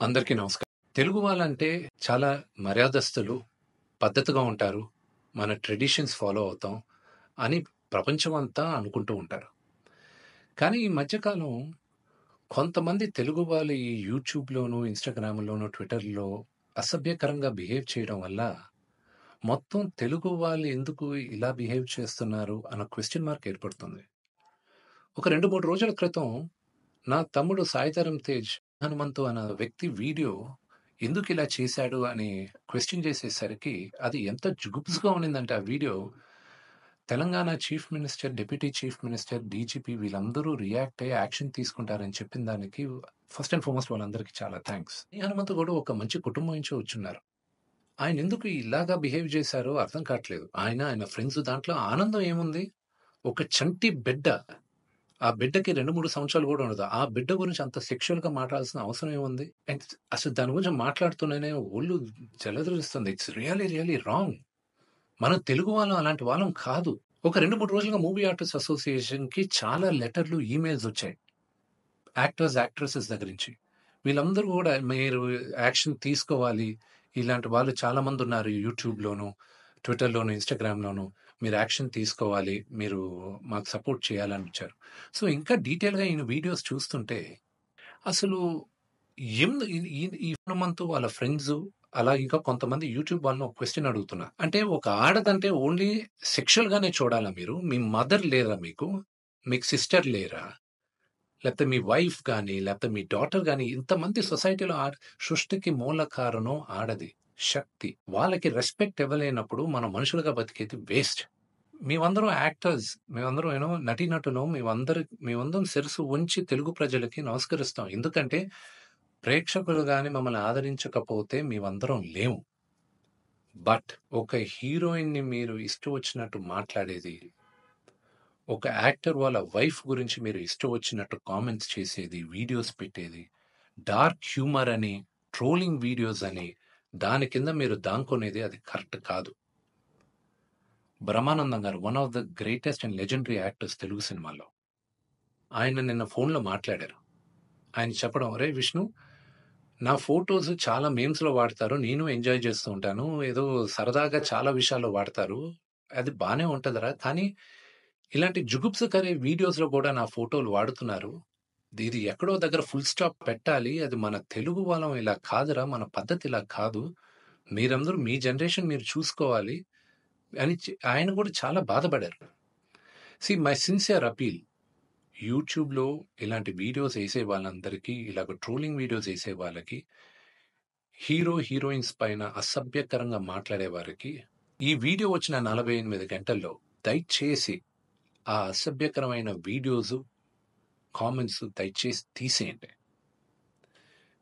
అందరికీ నమస్కారం. తెలుగు వాళ్ళంటే చాలా మర్యాదస్తులు, పద్ధతిగా ఉంటారు. మన ట్రెడిషన్స్ ఫాలో అవుతాం అని ప్రపంచమంతా అనుకుంటూ ఉంటారు. కానీ ఈ మధ్య కాలం కొంతమంది తెలుగు వాళ్ళు ఈ యూట్యూబ్‌లోను, ఇన్‌స్టాగ్రామ్‌లోను, ట్విట్టర్‌లో అసభ్యకరంగా బిహేవ్ చేయడం వల్ల మొత్తం తెలుగు వాళ్ళు ఎందుకు ఇలా బిహేవ్ చేస్తున్నారు అన్న క్వెషన్ మార్క్ ఏర్పడుతుంది. ఒక 2, 3 రోజుల క్రితం నా తమ్ముడు 'సాయిధరమ్ తేజ్' హనుమంతు అన్న వ్యక్తి వీడియో ఎందుకిలా చేశాడు అని క్వెషన్ చేసేసరికి అది ఎంత జుగుప్స్‌గా ఉండిందంటే ఆ video Telangana chief minister, deputy chief minister, DGP వీళ్ళందరూ రియాక్ట్ అయ్యి యాక్షన్ తీసుకుంటారని చెప్పిన దానికి ఫస్ట్ అండ్ ఫార్మోస్ట్ వాళ్ళందరికీ చాలా థాంక్స్. ఈ హనుమంతు కూడా ఒక మంచి కుటుంబం నుంచి వచ్చున్నారు. ఆయన ఎందుకు ఇలాగా బిహేవ్ చేశారో అర్థం కావట్లేదు. ఆయన ఫ్రెండ్స్ దాంట్లో ఆనందం ఏముంది? ఒక చంటి బిడ్డ. ఆ బిడ్డకి 2, 3 సంవత్సరాలు గూడా ఉండదు. ఆ బిడ్డ గురించి అంత సెక్సువల్‌గా మాట్లాడాల్సిన అవసరం ఏముంది? అండ్ అసలు దాని గురించి మాట్లాడుతూనే ఒళ్ళు జలధరిస్తుంది. It's really wrong. మనం తెలుగు వాళ్ళం అలాంటి వాళ్ళం కాదు. ఒక 2, 3 రోజులుగా మూవీ ఆర్టిస్ట్ అసోసియేషన్‌కి చాలా లెటర్‌లు, ఈమెయిల్స్ వచ్చాయి. యాక్టర్స్, యాక్ట్రెసెస్ దగ్గర నుంచి. వీళ్ళందరూ గూడా మీరు యాక్షన్ తీసుకోవాలి. ఇలాంటి వాళ్ళు చాలామందున్నారు యూట్యూబ్‌లోను, ట్విట్టర్‌లోను, ఇన్‌స్టాగ్రామ్‌లోను. మీరు యాక్షన్ తీసుకోవాలి. మీరు మాకు సపోర్ట్ చేయాలని వచ్చారు. సో, ఇంకా డీటెయిల్‌గా ఈయన వీడియోస్ చూస్తుంటే అసలు ఈ ఈ ఈ హనుమంతు వాళ్ళ ఫ్రెండ్సు అలా ఇంకా కొంతమంది యూట్యూబ్ వాళ్ళని ఒక క్వెషన్ అడుగుతున్నా. అంటే ఒక ఆడదంటే ఓన్లీ సెక్షువల్‌గానే చూడాలా మీరు? మీ మదర్ లేరా మీకు? మీకు సిస్టర్ లేరా? లేకపోతే మీ వైఫ్ గాని, లేకపోతే మీ డాటర్ గాని ఇంతమంది సొసైటీలో సృష్టికి మూల కారణం ఆడది. శక్తి. వాళ్ళకి రెస్పెక్ట్ ఇవ్వలేనప్పుడు మనం మనుషులుగా బతికేది వేస్ట్. మేమందరం యాక్టర్స్. మేమందరం నటీనటులం. మేమందరం శిరస్సు వంచి తెలుగు ప్రజలకి నమస్కరిస్తాం. ఎందుకంటే ప్రేక్షకులు గాని మమ్మల్ని ఆదరించకపోతే మేమందరం లేము. బట్ ఒక హీరోయిన్‌ని మీరు ఇష్టం వచ్చినట్టు మాట్లాడేది, ఒక యాక్టర్ వాళ్ళ వైఫ్ గురించి మీరు ఇష్టం వచ్చినట్టు కామెంట్స్ చేసేది, వీడియోస్ పెట్టేది, డార్క్ హ్యూమర్ అని, ట్రోలింగ్ వీడియోస్ అని, దాని కింద మీరు దాంకునేది అది కరెక్ట్ కాదు. బ్రహ్మానందం గారు one of the greatest and legendary actors Telugu సినిమాలో. ఆయన నిన్న ఫోన్‌లో మాట్లాడారు. ఆయన చెప్పడం, "అరేయ్ విష్ణు, నా ఫోటోస్ చాలా మీమ్స్‌లో వాడతారు. నేను ఎంజాయ్ చేస్తూ ఉంటాను. ఏదో సరదాగా చాలా విషయాల్లో వాడతారు. అది బానే ఉంటదిరా. కానీ ఇలాంటి జుగుప్సకర వీడియోస్‌లో కూడా నా ఫోటోలు వాడుతున్నారు. ఇది ఎక్కడో దగ్గర ఫుల్ స్టాప్ పెట్టాలి. అది మన తెలుగు వాళ్ళం ఇలా కాదురా! మన పద్ధతి ఇలా కాదు. మీరందరూ మీ జనరేషన్ మీరు చూసుకోవాలి" అని ఆయన కూడా చాలా బాధపడారు. మై సిన్సియర్ అపీల్ యూట్యూబ్‌లో ఇలాంటి వీడియోస్ ఏసే వాళ్ళందరికీ, ఇలాగ ట్రోలింగ్ వీడియోస్ ఏసే వాళ్ళకి, హీరోయిన్స్ పైన అసభ్యకరంగా మాట్లాడే వారికి, ఈ వీడియో వచ్చిన 48 గంటల్లో దయచేసి ఆ అసభ్యకరమైన వీడియోసు, కామెంట్స్ దయచేసి తీసేయండి.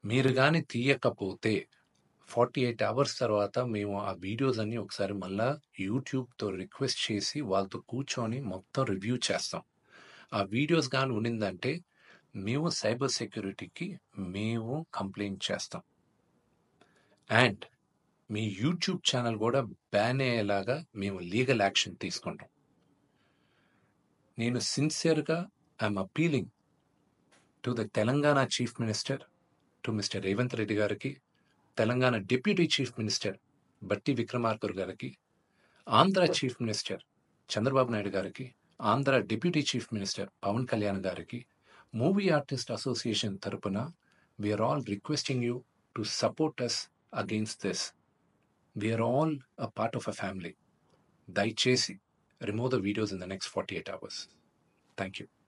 మీరు గాని తీయకపోతే 48 అవర్స్ తర్వాత మేము ఆ వీడియోస్ అన్నీ ఒకసారి మళ్ళా యూట్యూబ్‌తో రిక్వెస్ట్ చేసి వాళ్ళతో కూర్చొని మొత్తం రివ్యూ చేస్తాం. ఆ వీడియోస్ గాని ఉండిందంటే మేము సైబర్ సెక్యూరిటీకి కంప్లెయింట్ చేస్తాం. అండ్ మీ యూట్యూబ్ ఛానల్ కూడా బ్యాన్ అయ్యేలాగా మేము లీగల్ యాక్షన్ తీసుకుంటాం. నేను సిన్సియర్‌గా I'm appealing to the Telangana chief minister, to mister Revanth Reddy గారికి, Telangana deputy chief minister Bhatti Vikramarka గారికి, ఆంధ్ర చీఫ్ మినిస్టర్ చంద్రబాబు నాయుడు గారికి, Andhra deputy chief minister Pawan Kalyan గారికి, మూవీ ఆర్టిస్ట్ అసోసియేషన్ తరపున we are all requesting you to support us against this. We are all a part of a family. దయచేసి remove the videos in the next 48 hours. Thank you.